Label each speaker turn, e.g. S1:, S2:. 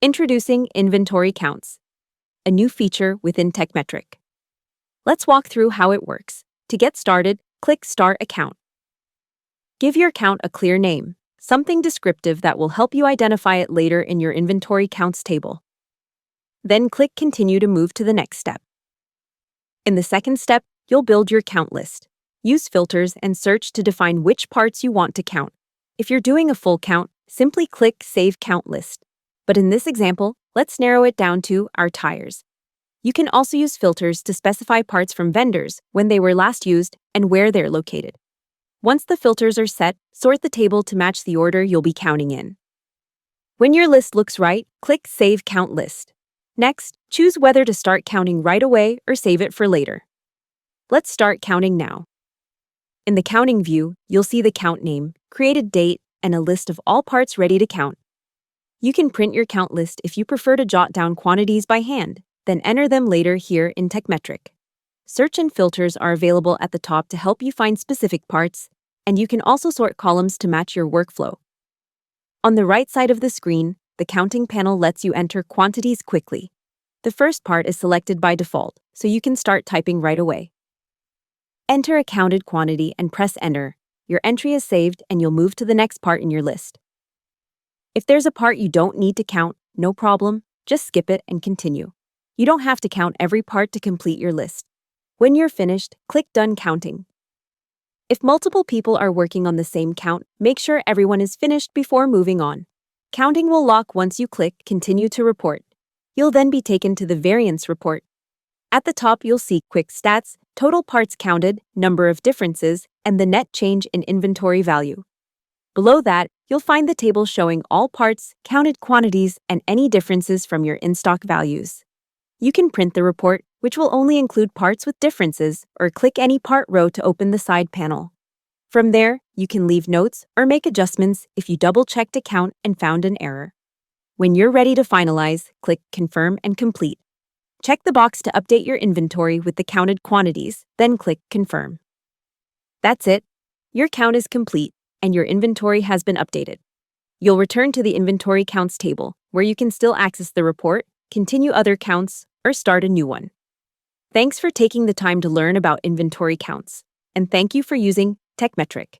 S1: Introducing Inventory Counts, a new feature within Tekmetric. Let's walk through how it works. To get started, click Start Account. Give your count a clear name, something descriptive that will help you identify it later in your inventory counts table. Then click Continue to move to the next step. In the second step, you'll build your count list. Use filters and search to define which parts you want to count. If you're doing a full count, simply click Save Count List. But in this example, let's narrow it down to our tires. You can also use filters to specify parts from vendors, when they were last used, and where they're located. Once the filters are set, sort the table to match the order you'll be counting in. When your list looks right, click Save Count List. Next, choose whether to start counting right away or save it for later. Let's start counting now. In the counting view, you'll see the count name, created date, and a list of all parts ready to count. You can print your count list if you prefer to jot down quantities by hand, then enter them later here in Tekmetric. Search and filters are available at the top to help you find specific parts, and you can also sort columns to match your workflow. On the right side of the screen, the counting panel lets you enter quantities quickly. The first part is selected by default, so you can start typing right away. Enter a counted quantity and press Enter. Your entry is saved and you'll move to the next part in your list. If there's a part you don't need to count, no problem, just skip it and continue. You don't have to count every part to complete your list. When you're finished, click Done Counting. If multiple people are working on the same count, make sure everyone is finished before moving on. Counting will lock once you click Continue to Report. You'll then be taken to the Variance Report. At the top, you'll see Quick Stats, total parts counted, number of differences, and the net change in inventory value. Below that, you'll find the table showing all parts, counted quantities, and any differences from your in-stock values. You can print the report, which will only include parts with differences, or click any part row to open the side panel. From there, you can leave notes or make adjustments if you double-checked a count and found an error. When you're ready to finalize, click Confirm and Complete. Check the box to update your inventory with the counted quantities, then click Confirm. That's it. Your count is complete, and your inventory has been updated. You'll return to the Inventory Counts table, where you can still access the report, continue other counts, or start a new one. Thanks for taking the time to learn about inventory counts, and thank you for using Tekmetric.